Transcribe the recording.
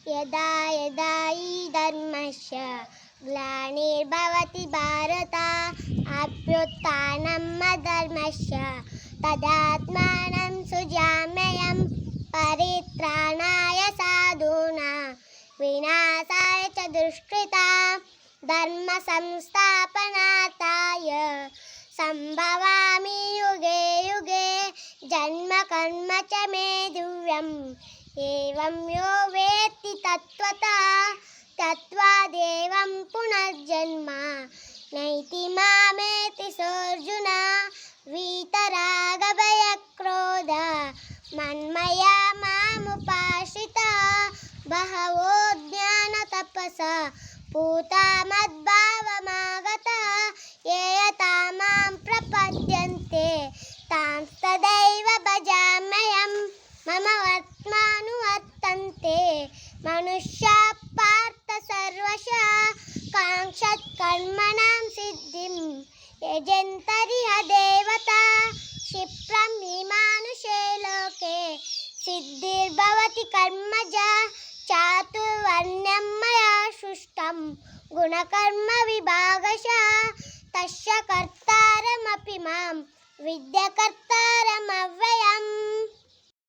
यदा यदा हि धर्मस्य ग्लानिर्भवति भारत अभ्युत्थानम् अधर्मस्य तदात्मानं सृजाम्यहं परित्राणाय साधूनां विनाशाय च दुष्कृतां धर्म संस्थापनार्थाय संभवामि युगे युगे जन्म कर्म च मे दिव्यम् एवं यो वेत्ति तत्त्वादेवं पुनर्जन्म नैति मामेति सोऽर्जुन वीतरागभयक्रोध मन्मया मामुपाश्रिता बहवो ज्ञानतपसा पूता मद्भावमागता ये यथा मां प्रपद्यन्ते तां तदैव भजाम्यहं मम वर्त्मानुवर्तन्ते मनुष्याः पार्थ सर्वशः काङ्क्षत् कर्मणां सिद्धिं यजन्तरिह देवता क्षिप्रं हि मानुषे लोके सिद्धिर्भवति कर्मजा चातुर्वर्ण्यं मया सृष्टं गुणकर्म विभागशः तस्य कर्तारमपि मां विद्यकर्तारमव्ययम्।